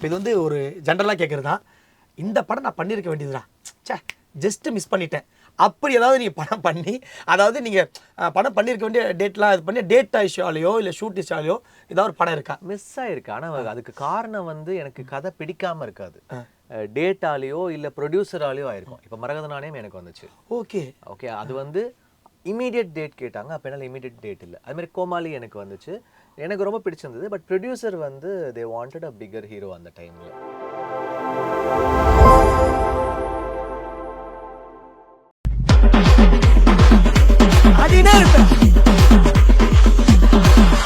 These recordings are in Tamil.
இப்போ இது வந்து ஒரு ஜென்ரலாக கேட்குறது தான். இந்த படம் நான் பண்ணியிருக்க வேண்டியதுடா, சே ஜஸ்ட் மிஸ் பண்ணிட்டேன், அப்படி ஏதாவது நீங்கள் படம் பண்ணி, அதாவது நீங்கள் படம் பண்ணியிருக்க வேண்டிய டேட்லாம் இது பண்ணி டேட் இஷ்யூலையோ இல்லை ஷூட் இஷ்யூலையோ ஏதாவது ஒரு படம் இருக்கா? மிஸ் ஆயிருக்கு. ஆனால் அதுக்கு காரணம் வந்து எனக்கு கதை பிடிக்காம இருக்காது, டேட்டாலேயோ இல்லை ப்ரொடியூசராலேயோ ஆயிருக்கும். இப்போ மரகத நாணயம் எனக்கு வந்துச்சு. ஓகே ஓகே, அது வந்து இமீடியட் டேட் கேட்டாங்க, அப்போ என்னால் இமீடியட் டேட் இல்லை. அதுமாதிரி கோமாளி எனக்கு வந்துச்சு, எனக்கு ரொம்ப பிடிச்சிருந்தது. பட் ப்ரொடியூசர் வந்து they wanted a bigger hero அந்த டைமில். அடினே இருப்பேன்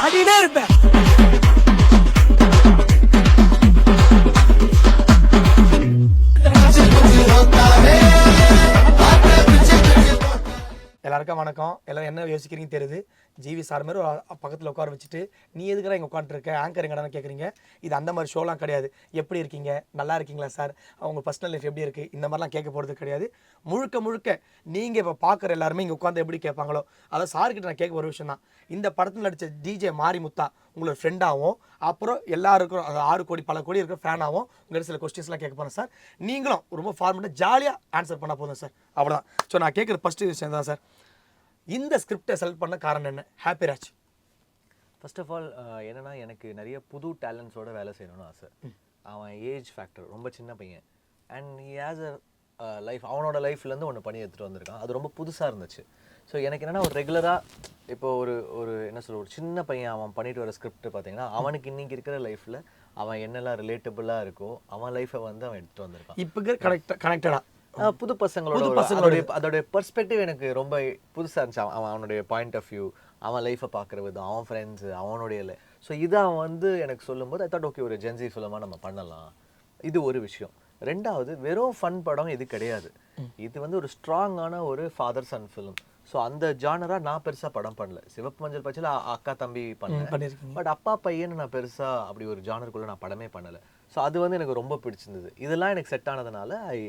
அடினே இருப்பேன். எல்லாருக்கும் வணக்கம். எல்லாரும் என்ன யோசிக்கிறீங்க தெரியுது. ஜிவி சார் மாதிரி ஒரு பக்கத்தில் உட்கார வச்சுட்டு நீ எதுக்குறா இங்கே உட்காந்துருக்க, ஆங்கர் எங்கடான்னு கேட்குறீங்க. இது அந்த மாதிரி ஷோலாம் கிடையாது. எப்படி இருக்கீங்க, நல்லா இருக்கீங்களா சார், அவங்க பர்சனல் லைஃப் எப்படி இருக்குது, இந்த மாதிரிலாம் கேட்க போகிறது கிடையாது. முழுக்க முழுக்க நீங்கள் இப்போ பார்க்குற எல்லாருமே இங்கே உட்காந்து எப்படி கேட்பாங்களோ, அதாவது சார்கிட்ட நான் கேட்க ஒரு விஷயம் தான். இந்த படத்தில் நடித்த டிஜே மாரிமுத்தா உங்களோட ஃப்ரெண்டாகவும், அப்புறம் எல்லாருக்கும் 6 கோடி பல கோடி இருக்கிற ஃபேனாகவும் உங்கள்கிட்ட சில கொஸ்டின்ஸ்லாம் கேட்க போகிறேன் சார். நீங்களும் ரொம்ப ஃபார்மெட்டாக ஜாலியாக ஆன்சர் பண்ண போதும் சார், அவ்வளோதான். ஸோ நான் கேட்குற ஃபஸ்ட்டு விஷயம் தான் சார், இந்த ஸ்கிரிப்டை செலக்ட் பண்ண காரணம் என்ன? ஹாப்பிராஜ் ஃபர்ஸ்ட் ஆஃப் ஆல் என்னன்னா, எனக்கு நிறைய புது டேலண்ட்ஸோட வேலை செய்யணும்னு ஆசை. அவன் ஏஜ் ஃபேக்டர் ரொம்ப சின்ன பையன், and he has a life, அவனோட லைஃப்லேருந்து ஒன்று பண்ணி எடுத்துகிட்டு வந்திருக்கான். அது ரொம்ப புதுசாக இருந்துச்சு. ஸோ எனக்கு என்னென்னா, ஒரு ரெகுலராக இப்போ ஒரு என்ன சொல்ல, ஒரு சின்ன பையன் அவன் பண்ணிட்டு வர ஸ்கிரிப்ட் பார்த்தீங்கன்னா, அவனுக்கு இன்றைக்கி இருக்கிற லைஃப்பில் அவன் என்னெல்லாம் ரிலேட்டபுளாக இருக்கோ அவன் லைஃபை வந்து அவன் எடுத்துகிட்டு வந்திருக்கான். இப்போ கனெக்டடாக புது பசங்களோட அதோடைய பெர்ஸ்பெக்டிவ் எனக்கு ரொம்ப புதுசாக இருந்துச்சு. அவனுடைய பாயிண்ட் ஆஃப் வியூ, அவன் லைஃப்பை பார்க்குற விதம், அவன் ஃப்ரெண்ட்ஸு, அவனுடைய ஸோ இதை அவன் வந்து எனக்கு சொல்லும்போது ஐ தாட் ஓகே, ஒரு ஜென்சி ஃபிலிமாக நம்ம பண்ணலாம். இது ஒரு விஷயம். ரெண்டாவது, வெறும் ஃபன் படம் இது கிடையாது. இது வந்து ஒரு ஸ்ட்ராங்கான ஒரு ஃபாதர் சன் ஃபிலிம். ஸோ அந்த ஜானராக நான் பெருசாக படம் பண்ணல. சிவப்பு மஞ்சள் பச்சையில் அக்கா தம்பி பண்ணேன், பட் அப்பா பையன் நான் பெருசாக அப்படி ஒரு ஜானருக்குள்ளே நான் படமே பண்ணலை. ஸோ அது வந்து எனக்கு ரொம்ப பிடிச்சிருந்தது. இதெல்லாம் எனக்கு செட் ஆனதுனால ஐ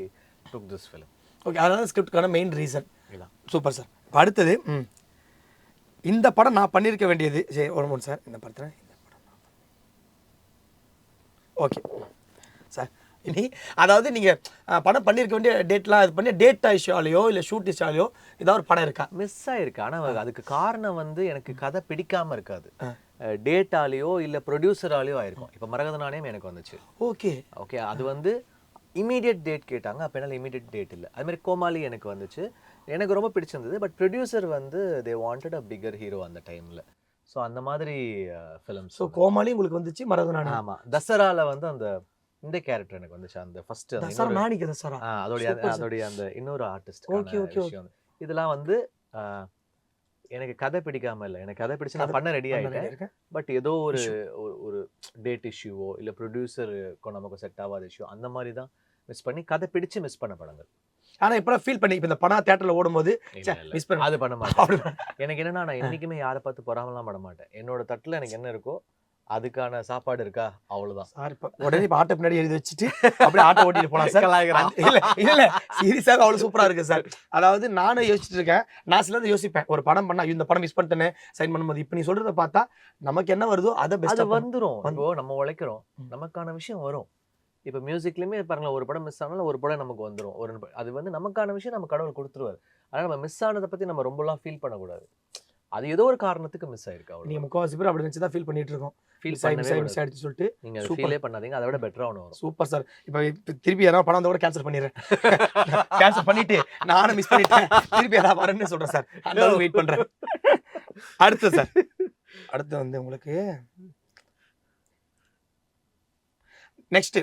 took this film. ஓகே, அதான் ஸ்கிரிப்டுக்கான மெயின் ரீசன். Super sir. இப்போ அடுத்தது, இந்த படம் நான் பண்ணியிருக்க வேண்டியது. சரி ஒரு மூணு சார், இந்த படத்தில் ஓகே சார். இனி அதாவது நீங்கள் படம் பண்ணியிருக்க வேண்டிய டேட்லாம் இது பண்ணி டேட் இஷ்யூலையோ இல்லை ஷூட் இஷ்யூலையோ ஏதாவது ஒரு படம் இருக்கா? மிஸ் ஆயிருக்கு. ஆனால் அதுக்கு காரணம் வந்து எனக்கு கதை பிடிக்காமல் இருக்காது, டேட்டாலேயோ இல்லை ப்ரொடியூசராலேயோ ஆயிருக்கும். இப்போ மரகத நாணயம் எனக்கு வந்துச்சு. ஓகே ஓகே, அது வந்து இமீடியட் டேட் கேட்டாங்க, அப்போ என்னால் இமீடியட் டேட் இல்லை. அதுமாதிரி கோமாளி எனக்கு வந்துச்சு, எனக்கு ரொம்ப பிடிச்சிருந்தது. பட் ப்ரொடியூசர் வந்து they wanted a bigger hero அந்த டைமில். ஸோ அந்த மாதிரி ஃபிலிம்ஸ். ஸோ கோமாளி உங்களுக்கு வந்துச்சு, மரகத நாணயம். ஆமாம், தசரால வந்து அந்த இந்த கேரக்டர் எனக்கு வந்துச்சு. அந்த ஃபர்ஸ்ட் அதோடைய அந்த இன்னொரு ஆர்டிஸ்ட். இதெல்லாம் வந்து எனக்கு கதை பிடிக்காம இல்லை, எனக்கு கதை பிடிச்சு நான் பண்ண ரெடி ஆகிட்டேன். பட் ஏதோ ஒரு டேட் இஷ்யூவோ இல்லை ப்ரொடியூசருக்கும் நமக்கு செட் ஆகாத இஷ்யூ, அந்த மாதிரி தான் மிஸ் பண்ணி கதை பிடிச்சு மிஸ் பண்ண படங்கள். ஆனால் இப்போ ஃபீல் பண்ணி இப்போ இந்த படம் தேட்டரில் ஓடும்போது மிஸ் பண்ண அது பண்ண மாட்டேன். எனக்கு என்னன்னா, நான் என்றைக்குமே யாரை பார்த்து பொறாமலாம் பட மாட்டேன். என்னோட தட்டில் எனக்கு என்ன இருக்கோ அதுக்கான சாப்பாடு இருக்கா, அவ்வளவுதான் சார். இப்போ உடனே இப்போ ஆட்டோ பின்னாடி எழுதி வச்சுட்டு அப்படியே ஆட்டோ ஓட்டிட்டு போலாம் சார். இல்லை சீரியஸாக அவ்வளோ சூப்பராக இருக்கு சார். அதாவது நானும் யோசிச்சுட்டு இருக்கேன், நான் சில யோசிப்பேன், ஒரு படம் பண்ணா இந்த படம் மிஸ் பண்ணிட்டேனே சைன் பண்ணும்போது. இப்போ நீ சொல்றதை பார்த்தா நமக்கு என்ன வருதோ அதை பெஸ்ட் வந்துடும். இப்போ நம்ம உழைக்கிறோம், நமக்கான விஷயம் வரும். இப்போ மியூசிக்லயுமே பாருங்களேன், ஒரு படம் மிஸ் ஆனாலும் ஒரு படம் நமக்கு வந்துடும். அது வந்து நமக்கான விஷயம் நம்ம கடவுள் கொடுத்துருவாரு. ஆனால் நம்ம மிஸ் ஆனதை பற்றி நம்ம ரொம்பலாம் ஃபீல் பண்ணக்கூடாது. அது ஏதோ ஒரு காரணத்துக்கு மிஸ் ஆயிருக்கு. நீங்க முக்காவாசி பேர் அப்படி நினைச்சு தான் ஃபீல் பண்ணிட்டு இருக்கோம். மிஸ் ஆயிடுச்சு சொல்லிட்டு நீங்க ஃபீலே பண்ணாதீங்க, அதை விட பெட்டரா ஒன்று வரும். Super sir. இப்போ திருப்பி யாராவது படம் வந்தா கூட கேன்சல் பண்ணிடுறேன். கேன்சல் பண்ணிட்டு நானும் மிஸ் பண்ணிட்டேன், திருப்பி யாராவது வரேன்னு சொல்றேன் சார். அந்த வெயிட் பண்றேன். அடுத்து சார், அடுத்து வந்து உங்களுக்கு நெக்ஸ்ட்,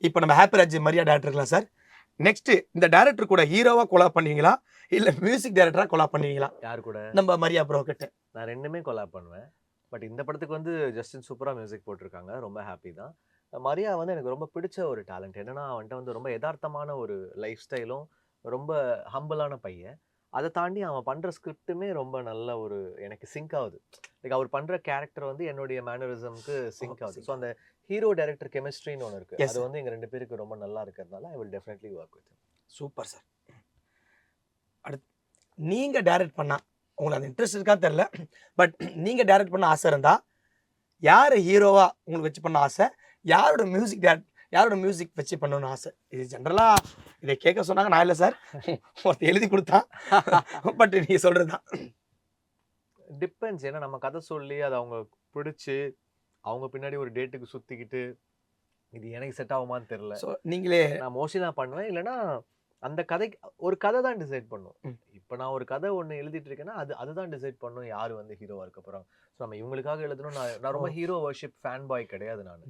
இப்போ நம்ம ஹாப்பிராஜ் மரியா டேரக்டர் இருக்கலாம் சார். நெக்ஸ்ட் இந்த டேரக்டர் கூட ஹீரோவா கொலாப் பண்ணுவீங்களா இல்ல மியூசிக் டைரக்டரா கொலாப் பண்ணுவீங்களா? யார் கூட? நம்ம மரியா ப்ரோ கிட்ட. நான் ரெண்டுமே கொலாப் பண்ணுவேன். பட் இந்த படத்துக்கு வந்து ஜஸ்டின் சூப்பரா மியூசிக் போட்டிருக்காங்க, ரொம்ப ஹாப்பி தான். மரியா வந்து எனக்கு ரொம்ப பிடிச்ச ஒரு டேலண்ட். என்னன்னா, அவன்கிட்ட வந்து ரொம்ப யதார்த்தமான ஒரு லைஃப் ஸ்டைலும், ரொம்ப ஹம்பிளான பையன். அதை தாண்டி அவன் பண்ற ஸ்கிரிப்டுமே ரொம்ப நல்ல ஒரு எனக்கு சிங்க் ஆகுது. லைக் அவர் பண்ற கேரக்டர் வந்து என்னுடைய மேனரிசம்க்கு சிங்க் ஆகுது. ஸோ அந்த ஹீரோ டைரக்டர் கெமிஸ்ட்ரின்னு ஒன்று இருக்கு, அது வந்து எங்க ரெண்டு பேருக்கு ரொம்ப நல்லா இருக்கிறதுனால I will definitely work with. Super sir. அடுத்து நீங்க டைரக்ட் பண்ணா உங்களுக்கு அந்த இன்ட்ரெஸ்ட் இருக்கா தெரியல, பட் நீங்க டைரக்ட் பண்ண ஆசை இருந்தா யார் ஹீரோவா உங்களுக்கு வச்சு பண்ண ஆசை, யாரோட மியூசிக் யாரோட மியூசிக் வச்சு பண்ணணும்னு ஆசை? இது ஜென்ரலாக இதை கேட்க சொன்னாங்க, நான் இல்லை சார், ஒருத்தர் எழுதி கொடுத்தான். பட் நீங்கள் சொல்கிறது தான். டிபெண்ட்ஸ். ஏன்னா நம்ம கதை சொல்லி அதை அவங்க பிடிச்சி அவங்க பின்னாடி ஒரு டேட்டுக்கு சுற்றிக்கிட்டு இது எனக்கு செட் ஆகுமான்னு தெரில. ஸோ நீங்களே நான் மோஸ்ட்லி நான் பண்ணுவேன். இல்லைன்னா அந்த கதைக்கு ஒரு கதை தான் டிசைட் பண்ணும். இப்போ நான் ஒரு கதை ஒன்று எழுதிட்டு இருக்கேன்னா அதுதான் டிசைட் பண்ணும் யார் வந்து ஹீரோவாக இருக்க போகிறாங்க. ஸோ நம்ம இவங்களுக்காக எழுதணும். நான் ரொம்ப ஹீரோ வர்ஷிப் ஃபேன் பாய் கிடையாது. நான்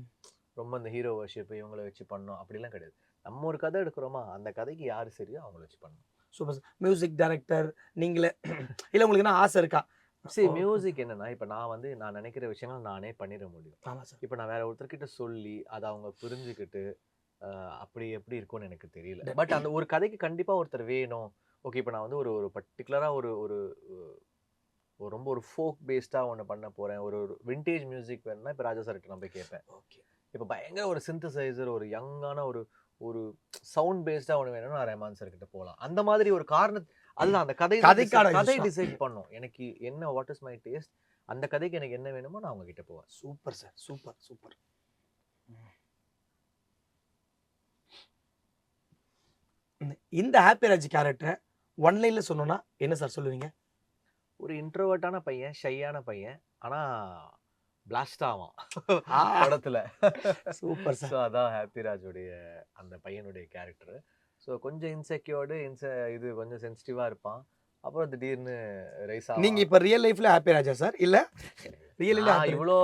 ரொம்ப இந்த ஹீரோ வர்ஷிப் இவங்கள வச்சு பண்ணோம் அப்படிலாம் கிடையாது. நம்ம ஒரு கதை எடுக்கிறோமா அந்த கதைக்கு யார் சரிയോ அவங்கள வச்சு பண்ணணும். Super sir. மியூசிக் டைரக்டர் நீங்களே இல்லை, உங்களுக்கு என்ன ஆசை இருக்கா? சரி, மியூசிக் என்னன்னா இப்போ நான் நினைக்கிற விஷயங்கள் நானே பண்ணிட முடியும். ஆமாம் சார். இப்போ நான் வேற ஒருத்தர்கிட்ட சொல்லி அதை அவங்க புரிஞ்சுக்கிட்டு அப்படி எப்படி இருக்கும்னு எனக்கு தெரியல. பட் அந்த ஒரு கதைக்கு கண்டிப்பாக ஒருத்தர் வேணும். ஓகே, இப்போ நான் வந்து ஒரு பர்டிகுலராக ஒரு ரொம்ப ஒரு ஃபோக் பேஸ்டாக ஒன்று பண்ண போகிறேன். ஒரு விண்டேஜ் மியூசிக் வேணும்னா இப்போ ராஜா சார்கிட்ட நான் போய் கேட்பேன். ஓகே. இப்போ பயங்கர ஒரு சிந்தசைசர் ஒரு யங்கான ஒரு சவுண்ட் பேஸ்டாக ஒன்று வேணும்னா நான் ரஹ்மான் சார்கிட்ட போகலாம். அந்த மாதிரி ஒரு அதுதான் அந்த கதை டிசைட் பண்ணும். எனக்கு என்ன வாட் இஸ் மை டேஸ்ட், அந்த கதைக்கு எனக்கு என்ன வேணுமோ நான் அவங்க கிட்ட போவேன். Super sir, super super. இந்த ஹாப்பி ராஜ் கேரக்டரை ஒன்லைன்ல சொன்னோன்னா என்ன சார் சொல்லுவீங்க? ஒரு இன்ட்ரோவர்ட்டான பையன், ஷையான பையன், ஆனால் பிளாஸ்ட் ஆவான் படத்தில். Super sir. ஸோ அதான் ஹாப்பி ராஜோடைய அந்த பையனுடைய கேரக்டர். ஸோ கொஞ்சம் இன்செக்யூர்டு இது கொஞ்சம் சென்சிட்டிவாக இருப்பான். அப்புறம் திடீர்னு ரைஸ் ஆகும். நீங்கள் இப்போ ரியல் லைஃப்ல ஹாப்பி ராஜா சார்? இல்லை ரியல் இவ்வளோ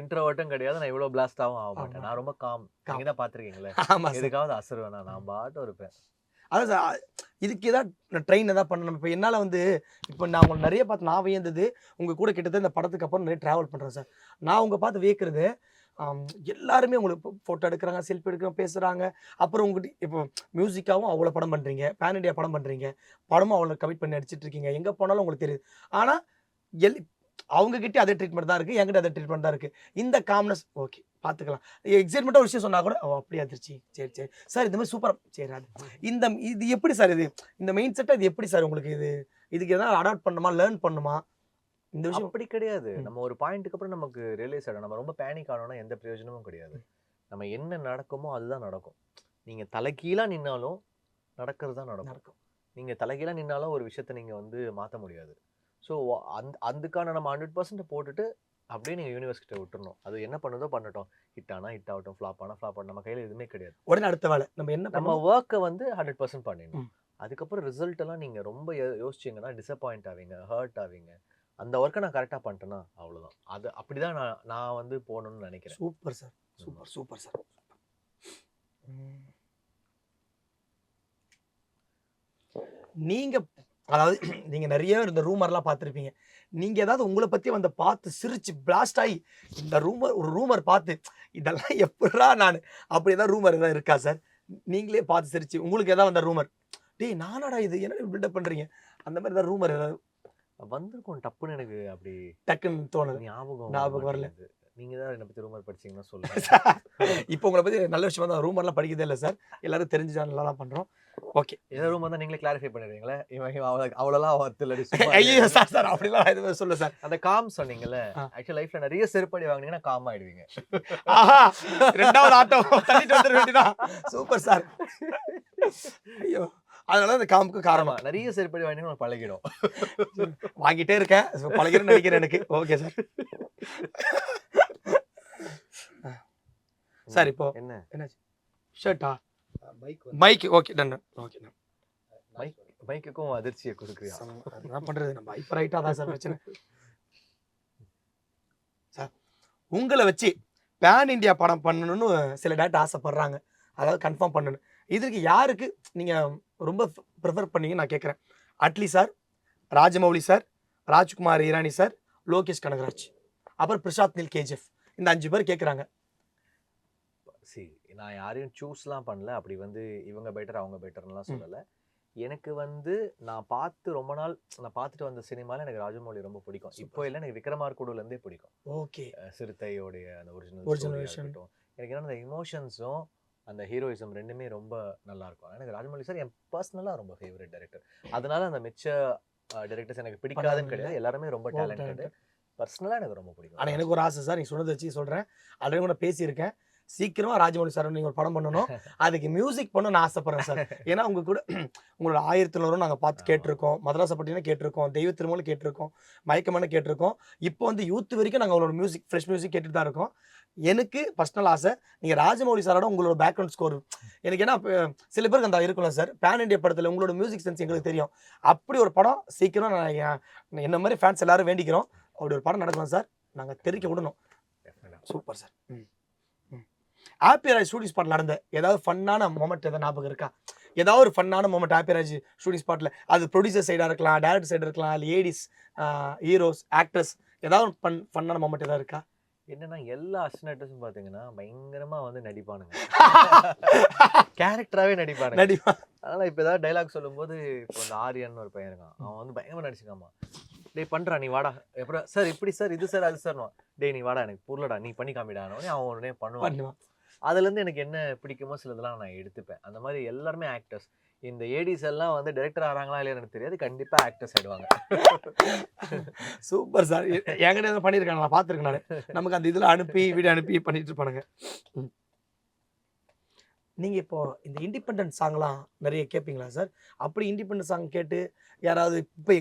இன்ட்ரோவர்ட்டும் கிடையாது, நான் இவ்வளோ பிளாஸ்டாகவும் ஆக மாட்டேன். நான் ரொம்ப காம். நீங்கள் தான் பார்த்துருக்கீங்களே. ஆமாம், எதுக்காவது அசருவேன் நான் பாட்டும் இருப்பேன். அதான் சார், இதுக்கு ஏதாவது ட்ரெயின் எதாவது பண்ணணும். இப்போ என்னால் வந்து இப்போ நான் உங்களை நிறைய பார்த்து நான் வியந்தது, உங்கள் கூட கிட்டத்தட்ட இந்த படத்துக்கு அப்புறம் நிறைய ட்ராவல் பண்ணுறேன் சார். நான் உங்கள் பார்த்து வியக்கிறது எல்லாருமே உங்களுக்கு ஃபோட்டோ எடுக்கிறாங்க, செல்ஃபி எடுக்கிறாங்க, பேசுகிறாங்க. அப்புறம் உங்கள்கிட்ட இப்போ மியூசிக்காகவும் அவ்வளோ படம் பண்ணுறீங்க, பேன் இண்டியா படம் பண்ணுறீங்க, படமும் அவ்வளோ கமிட் பண்ணி அடிச்சிட்டு இருக்கீங்க. எங்கே போனாலும் உங்களுக்கு தெரியுது. ஆனால் அவங்ககிட்ட அதே ட்ரீட்மெண்ட் தான் இருக்குது, என்கிட்ட அதே ட்ரீட்மெண்ட் தான் இருக்குது. இந்த காம்னஸ் ஓகே பார்த்துக்கலாம். எக்ஸைட்மெண்ட்டாக ஒரு விஷயம் சொன்னால் கூட அப்படியே அதிர்ச்சி, சரி சரி சார் இந்த மாதிரி சூப்பராக சரி. இது எப்படி சார் இந்த மெயின் செட்டாக இது எப்படி சார் உங்களுக்கு இதுக்கு எதாவது அடாப்ட் பண்ணுமா, லேர்ன் பண்ணுமா? இந்த விஷயம் அப்படி கிடையாது. நம்ம ஒரு பாயிண்ட்டுக்கு அப்புறம் நமக்கு ரியலைஸ் ஆகிடும். நம்ம ரொம்ப பேனிக் ஆனோம்னா எந்த பிரயோஜனமும் கிடையாது. நம்ம என்ன நடக்குமோ அதுதான் நடக்கும். நீங்கள் தலைகீழாக நின்னாலும் நடக்கிறது தான் நடக்கும். நீங்கள் தலைகீழாக நின்னாலும் ஒரு விஷயத்தை நீங்கள் வந்து மாற்ற முடியாது. ஸோ அதுக்கான நம்ம 100% போட்டுட்டு அப்படியே நீங்கள் யூனிவர்ஸ் கிட்ட விட்டுறணும். அது என்ன பண்ணுதோ பண்ணட்டும். ஹிட் ஆனால் ஹிட் ஆகட்டும், ஃப்ளாப் ஆனால் ஃப்ளாப் ஆகட்டும். நம்ம கையில் எதுவுமே கிடையாது. உடனே அடுத்த வேலை நம்ம ஒர்க்கை வந்து 100% பண்ணிடணும். அதுக்கப்புறம் ரிசல்ட் எல்லாம் நீங்கள் ரொம்ப யோசிச்சிங்கன்னா டிசப்பாயிண்ட் ஆவீங்க, ஹர்ட் ஆவீங்க. அந்த ஒர்க்கை நான் கரெக்டாக பண்ணிட்டேன்னா அவ்வளோதான். அது அப்படிதான் நான் வந்து போகணும்னு நினைக்கிறேன். Super sir, super super sir. நீங்கள் அதாவது நீங்கள் நிறைய இந்த ரூமர்லாம் பார்த்துருப்பீங்க. நீங்கள் ஏதாவது உங்களை பற்றி வந்து பார்த்து சிரிச்சு பிளாஸ்ட் ஆகி இந்த ரூமர் பார்த்து இதெல்லாம் எப்படா நான் அப்படி ஏதாவது ரூமர் ஏதாவது இருக்கா சார்? நீங்களே பார்த்து சிரிச்சு உங்களுக்கு ஏதாவது அந்த ரூமர், டேய் நானடா இது என்ன பில்டப் பண்ணுறீங்க, அந்த மாதிரி ஏதாவது ரூமர் ஏதாவது வந்திருக்கும்? டப்புன்னு எனக்கு அப்படி டக்குன்னு தோணுது, ஞாபகம் வரல. நீங்க தான் என்ன பத்தி ரூமர் படிச்சீங்கன்னா சொல்லுங்க. இப்போ உங்களை பத்தி நல்ல விஷயமா தான், ரூமர்லாம் படிக்கிறதே இல்லை சார், எல்லாரும் தெரிஞ்ச சேனல்லாம் பண்றோம். ஓகே, ஏதோ ரூமர் தான் நீங்களே கிளாரிஃபை பண்ணிடுவீங்களே. அவ்வளோலாம் வர்த்தில்லடி. ஐயோ சார் சார் அப்படிலாம் எதுவும் சொல்ல சார். அந்த காம் சொன்னீங்கல்ல, ஆக்சுவலி லைஃப்ல நிறைய செருப்படி வாங்கினீங்கன்னா காம் ஆயிடுவீங்க. ஆஹா, ரெண்டாவது ஆட்டோ தள்ளிட்டு வந்துட வேண்டியதான். Super sir. ஐயோ, அதனால அந்த காமுக்கு காரணம். நிறைய செருப்படி வாங்கினீங்கன்னா பழகிடும். வாங்கிட்டே இருக்கேன், பழகிறேன்னு நினைக்கிறேன் எனக்கு. Okay sir. சார் இப்போ என்ன ஷர்ட்டா மைக்? Okay done. ஓகே மைக்குக்கும் அதிர்ச்சியை கொடுக்குறியா? என்ன பண்றது, நம்ம ஹைப்பர் ஆயிட்டா தான் சார் பிரச்சனை. சார் உங்களை வச்சு பேன் இண்டியா படம் பண்ணணும்னு சில டேரக்டர் ஆசைப்படுறாங்க, அதாவது கன்ஃபார்ம் பண்ணணும். இதுக்கு யாருக்கு நீங்கள் ரொம்ப ப்ரிஃபர் பண்ணீங்க நான் கேட்குறேன்? Atlee sir, Rajamouli sir, Rajkumar Hirani sir, Lokesh Kanagaraj, அப்புறம் பிரசாத் நில் கேஜிஎஃப், இந்த 5 பேர் கேட்குறாங்க. நான் யாரையும் சூஸ்லாம் பண்ணல. அப்படி வந்து இவங்க பெட்டர் அவங்க பெட்டர்லாம் சொல்லலை. எனக்கு வந்து நான் பார்த்துட்டு வந்த சினிமாவில் எனக்கு ராஜமௌலி ரொம்ப பிடிக்கும். இப்போ இல்லை, எனக்கு விக்ரமார்குடுலேருந்தே பிடிக்கும். ஓகே, சிறுத்தையோடைய அந்த ஒரிஜினல் இருக்கட்டும். எனக்கு என்ன அந்த இமோஷன்ஸும் அந்த ஹீரோயிசம் ரெண்டுமே ரொம்ப நல்லா இருக்கும். எனக்கு ராஜமௌலி சார் என் பர்சனலாக ரொம்ப ஃபேவரட் டைரக்டர். அதனால அந்த மிச்ச டைரக்டர்ஸ் எனக்கு பிடிக்காதுன்னு கிடையாது, எல்லாருமே ரொம்ப டேலண்டட். பர்சனலாக எனக்கு ரொம்ப பிடிக்கும். ஆனால் எனக்கு ஒரு ஆசை சார், நீங்கள் சொன்னதை வச்சு சொல்கிறேன். ஆல்ரெடி கூட பேசியிருக்கேன் சீக்கிரமா ராஜமௌழி சார் நீங்க ஒரு படம் பண்ணணும், அதுக்கு மியூசிக் பண்ணணும்னு ஆசைப்படுறேன் சார். ஏன்னா உங்க கூட உங்களோட 1100 நாங்க பார்த்து கேட்டிருக்கோம், மதராசப்பட்டினம் கேட்டிருக்கோம், தெய்வ திருமூல கேட்டிருக்கோம், மயக்கமான கேட்டிருக்கோம். இப்போ வந்து யூத் வரைக்கும் நாங்க உங்களோட மியூசிக் ஃப்ரெஷ் மியூசிக் கேட்டுட்டு தான் இருக்கோம். எனக்கு பர்சனல் ஆசை நீங்க ராஜமௌழி சாரோட உங்களோட பேக்ரவுண்ட் ஸ்கோர் எனக்கு ஏன்னா சில பேருக்கு அந்த இருக்குல்ல சார், பேன் இண்டியா படத்துல உங்களோட மியூசிக் சென்ஸ் எங்களுக்கு தெரியும். அப்படி ஒரு படம் சீக்கிரம் என்ன மாதிரி ஃபேன்ஸ் எல்லாரும் வேண்டிக்கிறோம். அப்படி ஒரு படம் நடக்கணும் சார், நாங்க தெரிவிக்க விடணும். Super sir. Happy Raj shooting ஸ்பாட்ல நடந்த ஏதாவது ஃபன்னான மொமெண்ட் ஏதாவது ஞாபகம் இருக்கா? ஏதாவது ஒரு ஃபன்னான மொமெண்ட் ஹாப்பி ராஜ் ஷூட்டிங் ஸ்பாட்ல, அது ப்ரொடியூசர் சைடா இருக்கலாம், டைரக்டர் சைடு இருக்கலாம், லேடிஸ் ஹீரோஸ் ஆக்டர்ஸ், ஏதாவது ஃபன்னான மொமெண்ட் ஏதாவது இருக்கா? என்னன்னா எல்லா அசிஸ்டன்ட்ஸும் பாத்தீங்கன்னா பயங்கரமா வந்து நடிப்பானுங்க. கேரக்டராவே நடிப்பானுங்க. அதனால இப்ப ஏதாவது டைலாக் சொல்லும்போது, இப்போ இந்த ஆரியன் ஒரு பையன் இருக்கான், அவன் வந்து பயங்கரமா நடிச்சுக்காமா, டேய் பண்றா நீ வாடா, எப்படா சார் இப்படி சார் இது சார் அது சார், டேய் நீ வாடா எனக்கு புரியலடா நீ பண்ணி காமிடானே அவன் உடனே பண்ணுவான். அதுல இருந்து எனக்கு என்ன பிடிக்குமோ சிலதெல்லாம் நான் எடுத்துப்பேன். அந்த மாதிரி எல்லாருமே ஆக்டர்ஸ். இந்த ஏடிஸ் எல்லாம் வந்து டைரக்டர் ஆறாங்களா இல்லையா எனக்கு தெரியாது, கண்டிப்பா ஆக்டர்ஸ் ஆயிடுவாங்க. Super sir. என்கிட்ட பண்ணியிருக்காங்க, நான் பார்த்துருக்கேன். நான் நமக்கு அந்த இதில் அனுப்பி வீடியோ அனுப்பி பண்ணிட்டு இருப்பானுங்க. நீங்க இப்போ இந்த இண்டிபெண்டன்ட் சாங்லாம் நிறைய கேட்பீங்களா சார்? அப்படி இண்டிபெண்டன்ட் சாங் கேட்டு யாராவது இப்போ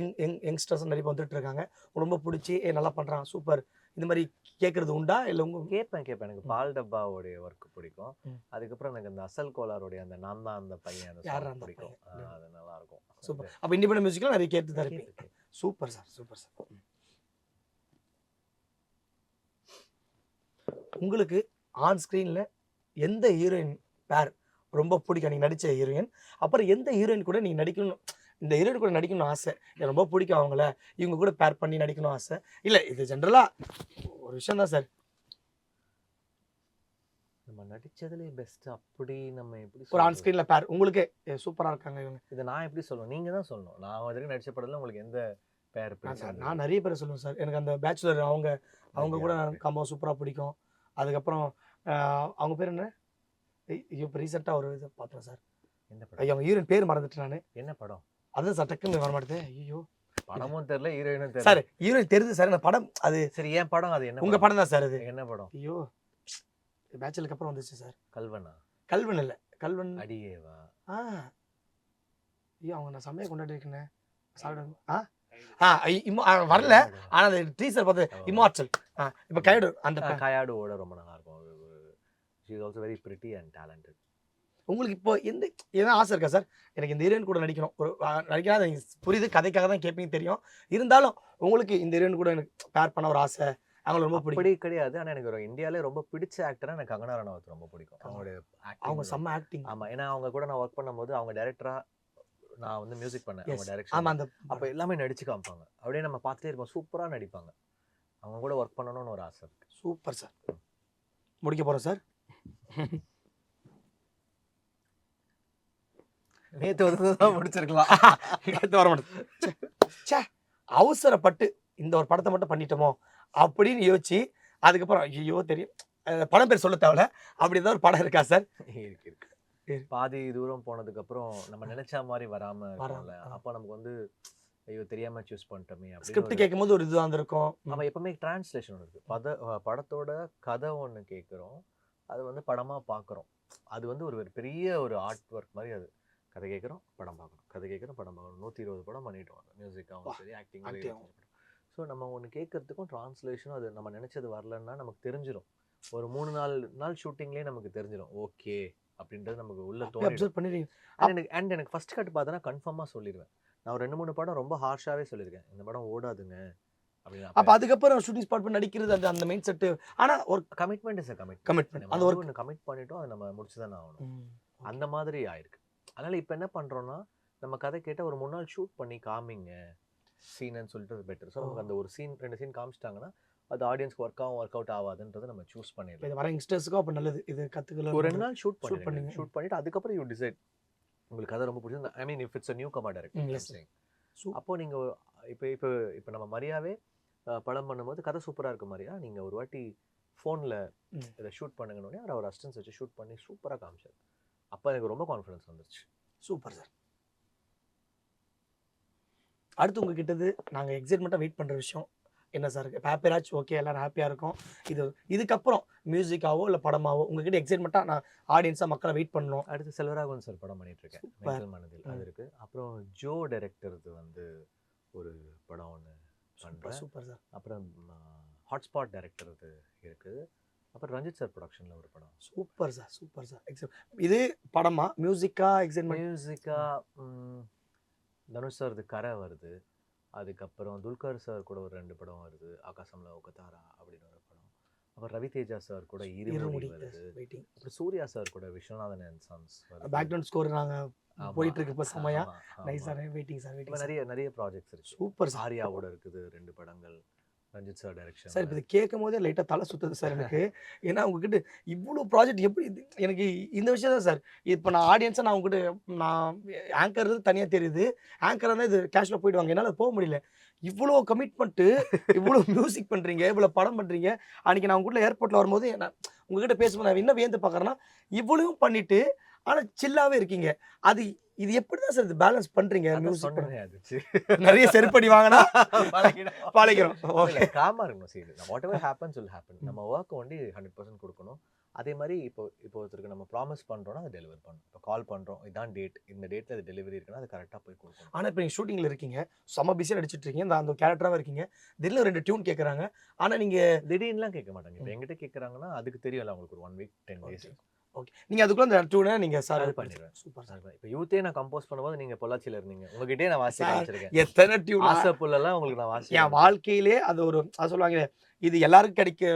யங்ஸ்டர்ஸ் நிறைய வந்துட்டு இருக்காங்க, ரொம்ப பிடிச்சி நல்லா பண்றான் சூப்பர் இந்த மாதிரி கேட்கறது உண்டா? இல்லை கேட்பேன். எனக்கு பால் டப்பாவோடைய ஒர்க் பிடிக்கும். அதுக்கப்புறம் எனக்கு அந்த அசல் கோலாருடைய அந்த நான் தான் அந்த பையன் அந்த சாங் பிடிக்கும். அது நல்லா இருக்கும். சூப்பர். அப்போ இண்டிபெண்டன்ட் மியூசிக்லாம் நிறைய கேட்டு தான் இருப்பீங்க. Super sir, super sir. உங்களுக்கு ஆன் ஸ்க்ரீனில் எந்த ஹீரோயின் பேர் ரொம்ப பிடிக்கும், நீங்கள் நடித்த ஹீரோயின்? அப்புறம் எந்த ஹீரோயின் கூட நீங்கள் நடிக்கணும், இந்த ஹீரோயின் கூட நடிக்கணும்னு ஆசை, எனக்கு ரொம்ப பிடிக்கும் அவங்கள, இவங்க கூட பேர் பண்ணி நடிக்கணும் ஆசை? இல்லை இது ஜென்ரலாக ஒரு விஷயம் தான் சார். நம்ம நடிச்சதுலேயே பெஸ்ட் அப்படி நம்ம எப்படி ஒரு ஆன் ஸ்க்ரீனில் பேர் உங்களுக்கு சூப்பராக இருக்காங்க இவங்க, இதை நான் எப்படி சொல்லுவேன்? நீங்கள் தான் சொல்லணும். நான் வரைக்கும் நடிச்ச படத்தில் உங்களுக்கு எந்த பேர்? நான் நிறைய பேர் சொல்லுவேன் சார். எனக்கு அந்த பேச்சுலர் அவங்க கூட காம்போ சூப்பராக பிடிக்கும். அதுக்கப்புறம் அவங்க பேர் என்ன, இப்போ ரீசெண்டாக ஒரு இது பார்த்தேன் சார். என்ன படம்? அவங்க ஹீரோயின் பேர் மறந்துட்டு நான். என்ன படம்? அதுதான் சார் டக்குன்னு வர மாட்டேது. ஐயோ படமும் தெரியல ஹீரோயினும் தெரியல சார். ஹீரோயின் தெரியுது சார், இந்த படம் அது சரி. ஏன் படம்? அது என்ன உங்க படம் தான் சார். அது என்ன படம்? ஐயோ பேச்சுலருக்கு அப்புறம் வந்துச்சு சார். கல்வனா? கல்வன் இல்லை, கல்வன் அடியேவா? ஐயோ அவங்க நான் செம்மையாக கொண்டாடி இருக்கேன். வரல, ஆனா அந்த டீசர் பார்த்து இம்மார்டல். இப்போ கைடு அந்த கையாடுவோட ரொம்ப நல்லா இருக்கும். she is also very pretty and talented. உங்களுக்கு இப்போ என்ன ஆசை இருக்கா சார்? எனக்கு இந்த ஹீரோயின் கூட நடிக்கணும், ஒரு நடிக்காத புரியுது, கதைக்காக தான் கேட்பீங்க தெரியும். இருந்தாலும் உங்களுக்கு இந்த ஹீரோயின் கூட எனக்கு பேர் பண்ண ஒரு ஆசை, அவங்களை ரொம்ப பிடிக்கும். அப்படி கிடையாது. ஆனால் எனக்கு ஒரு இந்தியாவிலே ரொம்ப பிடிச்ச ஆக்டராக எனக்கு கங்கனா ரனாவத் ரொம்ப பிடிக்கும். அவங்களுடைய அவங்க செம்ம ஆக்டிங். ஆமாம், ஏன்னா அவங்க கூட நான் ஒர்க் பண்ணும்போது அவங்க டைரக்டராக நான் வந்து மியூசிக் பண்ணேன். அவங்க டைரக்ஷன். ஆமாம், அந்த அப்போ எல்லாமே நடிச்சு காமிப்பாங்க. அப்படியே நம்ம பார்த்துட்டே இருக்கோம், சூப்பராக நடிப்பாங்க. அவங்க கூட ஒர்க் பண்ணணும்னு ஒரு ஆசை இருக்கு. Super sir. முடிக்க போகிறோம் சார். நேற்று வந்து தான் முடிச்சிருக்கலாம், நேற்று வர மாட்டேன். அவசரப்பட்டு இந்த ஒரு படத்தை மட்டும் பண்ணிட்டோமோ அப்படின்னு யோசிச்சு அதுக்கப்புறம் ஐயோ தெரியும் படம் பேர் சொல்ல தேவையில்ல, அப்படி ஏதாவது ஒரு படம் இருக்கா சார்? இருக்கு. பாதி தூரம் போனதுக்கு அப்புறம் நம்ம நினைச்ச மாதிரி வராம இருக்கும்ல, அப்போ நமக்கு வந்து ஐயோ தெரியாம சூஸ் பண்ணிட்டோமே. ஸ்கிரிப்ட் கேட்கும்போது ஒரு இதுதான் இருக்கும். நம்ம எப்பவுமே டிரான்ஸ்லேஷன் இருக்கு. படத்தோட கதை ஒன்று கேட்குறோம், அது வந்து படமாக பார்க்குறோம். அது வந்து ஒரு பெரிய ஒரு ஆர்ட் ஒர்க் மாதிரி. அது கதை கேட்குறோம், படம் பார்க்குறோம், கதை கேட்குறோம், படம் பார்க்குறோம். 120 படம் பண்ணிட்டோம். மியூசிக்காகவும் சரி, ஆக்டிங். ஸோ நம்ம ஒன்று கேட்கறதுக்கும் ட்ரான்ஸ்லேஷனும் அது நம்ம நினச்சது வரலன்னா நமக்கு தெரிஞ்சிடும். ஒரு 3-4 நாள் ஷூட்டிங்லேயே நமக்கு தெரிஞ்சிடும் ஓகே அப்படின்றது நமக்கு உள்ள தோணும். அண்ட் எனக்கு ஃபர்ஸ்ட் கட் பார்த்தோன்னா கன்ஃபார்மாக சொல்லிடுவேன். நான் ஒரு 2-3 படம் ரொம்ப ஹார்ஷாகவே சொல்லியிருக்கேன், இந்த படம் ஓடாதுங்க அப்படின்னு. அப்போ அதுக்கப்புறம் ஷூட்டிங் ஸ்பாட் பண்ணி நடிக்கிறது அந்த மெயின் செட்டு. ஆனால் ஒரு கமிட்மெண்ட் இஸ் கமிட்மெண்ட் அந்த ஒரு கமிட் பண்ணிட்டோம், அதை நம்ம முடிச்சு தானே ஆகணும். அந்த மாதிரி ஆயிருக்கு. அதனால் இப்போ என்ன பண்ணுறோன்னா, நம்ம கதை கேட்டால் ஒரு 3 நாள் ஷூட் பண்ணி காமிங்க சீன்னு சொல்லிட்டு பெட்டர். ஸோ நமக்கு அந்த ஒரு சீன் 2 சீன் காமிச்சிட்டாங்கன்னா அது ஆடியன்ஸ்க்கு ஒர்க் அவுட் ஆகாதுன்றதை நம்ம சூஸ் பண்ணிடலாம். இது வர யங்ஸ்டர்ஸ்க்கும் அப்போ நல்லது, இது கற்றுக்கலாம். ஒரு 2 நாள் ஷூட் பண்ணிட்டு அதுக்கப்புறம் யூ டிசைட் உங்களுக்கு கதை ரொம்ப பிடிச்சது. I mean if it's newcomer director, அப்போது நீங்கள் இப்போ நம்ம மரியாவே படம் பண்ணும்போது கதை சூப்பராக இருக்க மாதிரியா நீங்கள் ஒரு வாட்டி ஃபோனில் இதை ஷூட் பண்ணுங்கன்னே அவர் அசிஸ்டன்ஸ் வச்சு ஷூட் பண்ணி சூப்பராக காமிச்சார். அப்போ எனக்கு ரொம்ப கான்ஃபிடன்ஸ் வந்துருச்சு. Super sir. அடுத்து உங்ககிட்டது நாங்கள் எக்ஸைட்மெண்ட்டாக வெயிட் பண்ணுற விஷயம், என்ன சார் ஹாப்பி ராஜ் ஓகே எல்லாரும் ஹாப்பியாக இருக்கும். இதுக்கப்புறம் மியூசிக்காவோ இல்லை படமாவோ உங்ககிட்ட எக்ஸைட்மெண்ட்டாக நான் ஆடியன்ஸாக மக்களை வெயிட் பண்ணணும். அடுத்து செல்வராகவன் சார் படம் பண்ணிட்டு இருக்கேன், மென்டல் மனதில், அது இருக்கு. அப்புறம் ஜோ டைரக்டர்து வந்து ஒரு படம் ஒன்று பண்ணுறேன். Super sir. அப்புறம் ஹாட்ஸ்பாட் டைரக்டர்து இருக்குது. அப்புறம் ரஞ்சித் சார் ப்ரொடக்ஷனில் ஒரு படம். Super sir, super sir. இது படமா மியூசிக்கா எக்ஸைட்மெண்ட்? மியூசிக்கா தனுஷ் சார்து கரை வருது. அதுக்கப்புறம் துல்கர் சார் கூட ஒரு 2 படம் வருது, ஆகாசம்ல ஒக்கத்தாரா அப்படின்னு ஒரு படம். அப்புறம் ரவி தேஜா சார் கூட இருமுடி வருது. அப்புறம் சூர்யா சார் கூட விஸ்வநாதன் அண்ட் சன்ஸ் வருது. பேக்ரவுண்ட் ஸ்கோர் நாங்கள் போயிட்டு இருக்கு இப்போ செமையா. Nice sir, waiting sir. நிறைய ப்ராஜெக்ட்ஸ் இருக்கு. Super sir. ஆரியாவோட இருக்குது 2 படங்கள், ரஞ்சித் சார் டைரக்ஷன். சார் இப்போ இது கேட்கும் போதே லைட்டாக தலை சுற்றுது சார் எனக்கு. ஏன்னா உங்ககிட்ட இவ்வளோ ப்ராஜெக்ட் எப்படி எனக்கு இந்த விஷயம் தான் சார். இப்போ நான் ஆடியன்ஸாக நான் உங்ககிட்ட நான் ஆங்கர் தனியாக தெரியுது, ஆங்கராக தான் இது கேஷுவலாக போயிடுவாங்க, என்னால் போக முடியல. இவ்வளோ கமிட்மெண்ட்டு, இவ்வளோ மியூசிக் பண்ணுறீங்க, இவ்வளோ படம் பண்ணுறீங்க. அன்றைக்கி நான் உங்ககிட்ட ஏர்போர்ட்டில் வரும்போது நான் உங்ககிட்ட பேசும்போது நான் என்ன வியந்து பார்க்குறேன்னா இவ்வளவும் பண்ணிவிட்டு ஆனால் சில்லாகவே இருக்கீங்க. இது எப்படி தான் சார் இது பேலன்ஸ் பண்றீங்க? மியூசிக் நிறைய செருப்படி வாங்கினா பழகிறோம். ஓகே, காமா இருக்கணும். சரி, what ever happens will happen. நம்ம ஒர்க் ஒன்லி 100% கொடுக்கணும். அதே மாதிரி இப்போ ஒருத்தருக்கு நம்ம ப்ராமிஸ் பண்ணுறோன்னா அதை டெலிவர் பண்ணணும். இப்போ கால் பண்ணுறோம், இதான் டேட், இந்த டேட்டில் அது டெலிவரி இருக்குன்னா அது கரெக்டாக போய் கொடுக்கணும். ஆனால் இப்போ நீங்கள் ஷூட்டிங்கில் இருக்கீங்க, செம்ம பிஸியாக நடிச்சிட்டு இருக்கீங்க, அந்த கேரக்டராக இருக்கீங்க, திடீர்னு 2 டியூன் கேட்குறாங்க. ஆனால் நீங்கள் திடீர்னுலாம் கேட்க மாட்டாங்க. இப்போ எங்கிட்ட கேட்குறாங்கன்னா அதுக்கு தெரியும்ல அவங்களுக்கு ஒரு 1 வீக் 10 days. ஓகே, நீங்கள் அதுக்குள்ள அந்த டியூனை நீங்கள் சார் அது பண்ணிடுவேன். Super sir. இப்போ யூத்தே நான் கம்போஸ் பண்ணும்போது நீங்கள் பொள்ளாச்சியில் இருந்தீங்க, உங்ககிட்டே நான் வாசி வச்சிருக்கேன். எத்தனை டியூன் ஆசைப்புள்ளலாம் உங்களுக்கு நான் வாசி. என் வாழ்க்கையிலே அது ஒரு அது சொல்லுவாங்க, இது எல்லாருக்கும் கிடைக்க.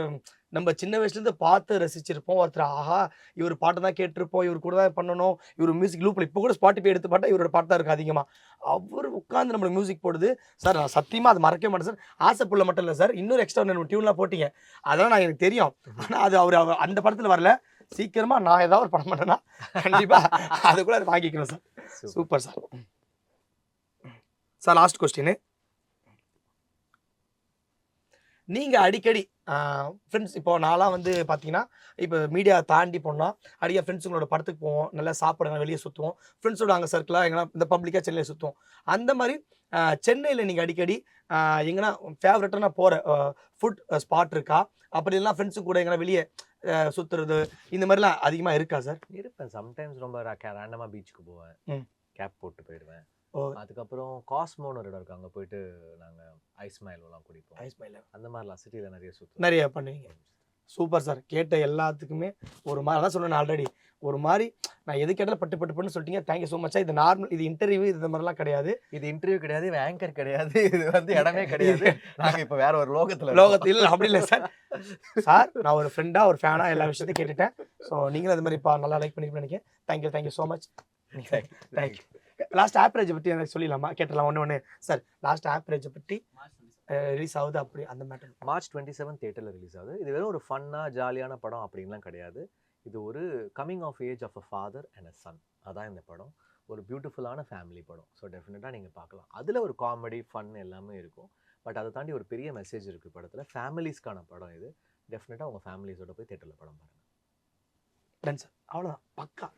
நம்ம சின்ன வயசுலேருந்து பார்த்து ரசிச்சிருப்போம். ஒருத்தர் ஆஹா இவர் பாட்டு தான் கேட்டிருப்போம், இவர் கூட தான் பண்ணணும், இவர் மியூசிக் லூப்பில் இப்போ கூட ஸ்பாட்டிஃபை எடுத்து பார்த்தா இவரோட பாட்டு தான் இருக்குது அதிகமாக. அவர் உட்காந்து நம்மளுக்கு மியூசிக் போடுது சார். நான் சத்தியமாக அது மறக்கவே மாட்டேன் சார். ஆசைப்புள்ள மட்டும் இல்லை சார், இன்னொரு எக்ஸ்ட்ரா நம்ம டியூன்லாம் போட்டிங்க, அதெல்லாம் நான் எனக்கு தெரியும். ஆனால் அது அவர் அந்த படத்தில் வரல. சீக்கிரமா நான் ஏதாவது ஒரு படம் பண்ணேன்னா கண்டிப்பாக அதுக்குள்ள அதை வாங்கிக்கணும் sir. Super sir. Sir last question, நீங்கள் அடிக்கடி ஃப்ரெண்ட்ஸ் இப்போ நான்லாம் வந்து பார்த்தீங்கன்னா இப்போ மீடியா தாண்டி போனால் அடிக்கடி ஃப்ரெண்ட்ஸுங்களோட படத்துக்கு போவோம், நல்லா சாப்பிட வெளியே சுற்றுவோம், ஃப்ரெண்ட்ஸோட அங்கே சர்க்கிளாக எங்கன்னா இந்த பப்ளிக்காக சென்னையில் சுற்றுவோம். அந்த மாதிரி சென்னையில் நீங்கள் அடிக்கடி எங்கன்னா ஃபேவரட்டாக நான் போகிற ஃபுட் ஸ்பாட் இருக்கா? அப்படி இல்லைனா ஃப்ரெண்ட்ஸு கூட எங்கன்னா வெளியே சுற்றுறது இந்த மாதிரிலாம் அதிகமாக இருக்கா சார்? இருப்பேன். சம்டைம்ஸ் ரொம்ப ரேண்டமாக பீச்சுக்கு போவேன், கேப் போட்டு போயிடுவேன். அதுக்கப்புறம் காஸ்மோன்னு ஒரு இடம் இருக்கு, அங்கே போயிட்டு நாங்கள் ஐஸ் மைலெலாம் குடிப்போம். ஐஸ் மைல அந்த மாதிரிலாம் சிட்டியில் நிறைய நிறைய பண்ணுவீங்க. Super sir. கேட்ட எல்லாத்துக்குமே ஒரு மாதிரி அதான் சொன்னேன் ஆல்ரெடி, ஒரு மாதிரி நான் எது கேட்டாலும் பட்டு சொல்லிட்டீங்க. Thank you so much. இது நார்மல், இது இன்டர்வியூ இந்த மாதிரிலாம் கிடையாது. இது இன்டர்வியூ கிடையாது, இது ஆங்கர் கிடையாது, இது வந்து இடமே கிடையாது. நாங்கள் இப்போ வேற ஒரு லோகத்தில் இல்லை அப்படி இல்லை சார். சார் நான் ஒரு ஃப்ரெண்டாக ஒரு ஃபேனாக எல்லா விஷயத்தையும் கேட்டுட்டேன். ஸோ நீங்களும் அது மாதிரி இப்போ நல்லா லைக் பண்ணிட்டு நினைக்கிறேன். Thank you so much. Thank you. Last ஆப்ரேஜை பற்றி எனக்கு சொல்லிடலாமா? கேட்டலாம் ஒன்று சார். லாஸ்ட் ஆப்ரேஜை பற்றி ரிலீஸ் ஆகுது அப்படி அந்த மேட்டர் March 27 தியேட்டரில் ரிலீஸ் ஆகுது. இது வெறும் ஒரு ஃபன்னாக ஜாலியான படம் அப்படின்லாம் கிடையாது. இது ஒரு coming of age of a father and a son. அதான் இந்த படம். ஒரு பியூட்டிஃபுல்லான ஃபேமிலி படம். ஸோ டெஃபினட்டாக நீங்கள் பார்க்கலாம். அதில் ஒரு காமெடி ஃபன் எல்லாமே இருக்கும். பட் அதை தாண்டி ஒரு பெரிய மெசேஜ் இருக்குது படத்தில். ஃபேமிலிஸ்க்கான படம் இது. டெஃபினட்டாக உங்கள் ஃபேமிலிஸோட போய் தியேட்டரில் படம் பாருங்கள். சார் அவ்வளோதான், பக்கா.